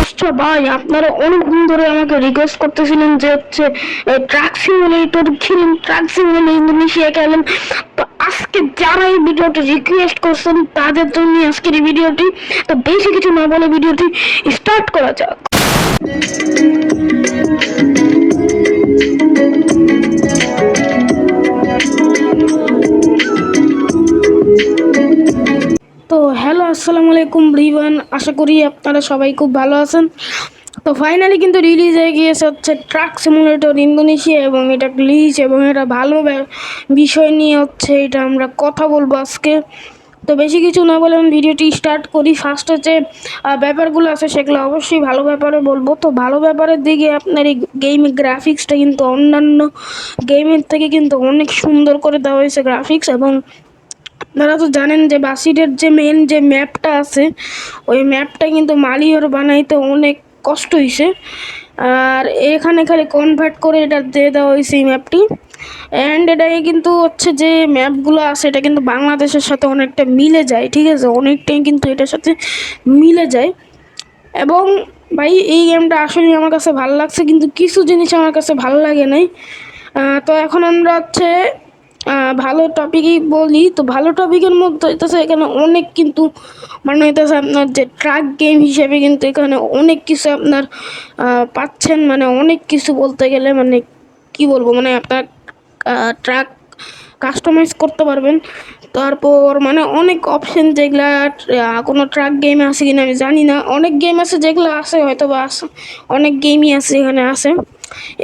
আচ্ছা ভাই, আপনারা অনেকদিন ধরে আমাকে রিকোয়েস্ট করতেছিলেন যে হচ্ছে ট্রাক সিমুলেটর খেলেন, ট্রাক সিমুলেটর ইন্দোনেশিয়া খেলেন। তো আজকে যারা এই ভিডিওটি রিকোয়েস্ট করছেন তাদের জন্য আজকের এই ভিডিওটি। তো বেশি কিছু না বলে ভিডিওটি স্টার্ট করা যাক। তো হ্যালো, আসসালামু আলাইকুম এভরিওয়ান, আশা করি আপনারা সবাই খুব ভালো আছেন। তো ফাইনালি কিন্তু রিলিজ হয়ে গিয়েছে হচ্ছে ট্রাক সিমুলেটর ইন্দোনেশিয়া, এবং এটা গ্লিচ এবং এটা ভালো বিষয় নিয়ে হচ্ছে এটা আমরা কথা বলবো আজকে। তো বেশি কিছু না বলে আমি ভিডিওটি স্টার্ট করি। ফার্স্টে যে ব্যাপারগুলো আছে সেগুলো অবশ্যই ভালো ব্যাপারে বলবো। তো ভালো ব্যাপারের দিকে আপনার এই গেমের গ্রাফিক্সটা কিন্তু অন্যান্য গেমের থেকে কিন্তু অনেক সুন্দর করে দেওয়া হয়েছে গ্রাফিক্স। এবং আপনারা তো জানেন যে বাসিডের যে মেন যে ম্যাপটা আছে ওই ম্যাপটা কিন্তু মালিওর বানাইতে অনেক কষ্ট হয়েছে, আর এখানে খালি কনভার্ট করে এটা দিয়ে দেওয়া হয়েছে এই ম্যাপটি। অ্যান্ড এটাই কিন্তু হচ্ছে যে ম্যাপগুলো আছে এটা কিন্তু বাংলাদেশের সাথে অনেকটা মিলে যায়, ঠিক আছে, অনেকটাই কিন্তু এটার সাথে মিলে যায়। এবং ভাই এই গেমটা আসলে আমার কাছে ভালো লাগছে, কিন্তু কিছু জিনিস আমার কাছে ভালো লাগে নাই। তো এখন আমরা হচ্ছে ভালো টপিকই বলি। তো ভালো টপিকের মধ্যে হইতেছে এখানে অনেক কিন্তু মানে হইতেছে আপনার যে ট্রাক গেম হিসেবে কিন্তু এখানে অনেক কিছু আপনার পাচ্ছেন, মানে অনেক কিছু বলতে গেলে মানে কি বলবো, মানে আপনার ট্রাক কাস্টমাইজ করতে পারবেন। তারপর মানে অনেক অপশন যেগুলা কোনো ট্রাক গেমে আছে কিনা আমি জানি না, অনেক গেম আছে যেগুলো আছে হয়তো বা আছে, অনেক গেমই আছে এখানে আছে।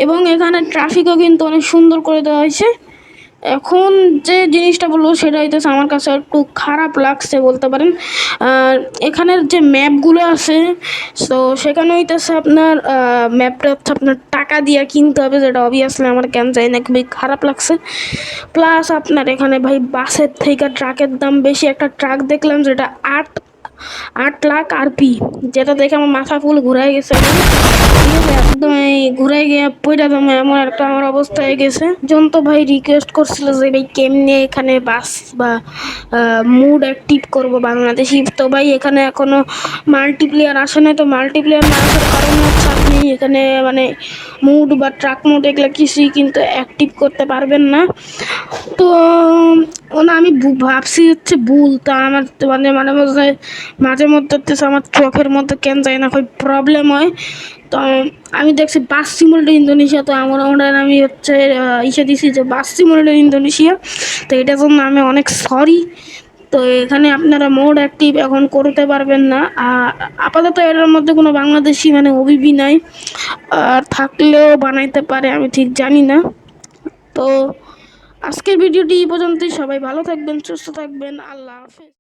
এবং এখানে ট্রাফিকও কিন্তু অনেক সুন্দর করে দেওয়া হয়েছে। এখন যে জিনিসটা বলবো সেটা হইতেছে আমার কাছে একটু খারাপ লাগছে বলতে পারেন। আর এখানের যে ম্যাপগুলো আছে, তো সেখানে হইতেছে আপনার ম্যাপটা হচ্ছে আপনার টাকা দিয়ে কিনতে হবে, যেটা অবভিয়াসলি আমার কেন চাই না, খুবই খারাপ লাগছে। প্লাস আপনার এখানে ভাই বাসের থেকে ট্রাকের দাম বেশি। একটা ট্রাক দেখলাম যেটা 8 লাখ আরপি, যেটা দেখে আমার মাথা ফুল ঘুরাই গেছে, ঠিক আছে, একদম এই ঘুরাই গিয়ে পয়টা দামে এমন একটা আমার অবস্থা হয়ে গেছে। জন্ত ভাই রিকোয়েস্ট করছিল যে ভাই কেমনে এখানে বাস বা মুড অ্যাক্টিভ করবো বাংলাদেশি। তো ভাই এখানে এখনো মাল্টিপ্লেয়ার আসে না। তো মাল্টিপ্লেয়ার না আসার কারণ হচ্ছে আপনি এখানে মানে মুড বা ট্রাক মুড এগুলো কিছুই কিন্তু অ্যাক্টিভ করতে পারবেন না। তো না আমি ভাবছি হচ্ছে ভুল, তা আমার মানে মাঝে মধ্যে হচ্ছে আমার চোখের মধ্যে কেন যায় না, খুব প্রবলেম হয়। তো আমি দেখছি বাস সিমুলেটর ইন্দোনেশিয়া, তো আমার আমি হচ্ছে ইসে দিছি যে বাস সিমুলেটর ইন্দোনেশিয়া। তো এটার জন্য আমি অনেক সরি। তো এখানে আপনারা মোড অ্যাক্টিভ এখন করতে পারবেন না। আর আপাতত এটার মধ্যে কোনো বাংলাদেশি মানে ওবিবি নাই, আর থাকলেও বানাইতে পারে, আমি ঠিক জানি না। তো আজকের ভিডিওটি এই পর্যন্তই। সবাই ভালো থাকবেন, সুস্থ থাকবেন, আল্লাহ হাফেজ।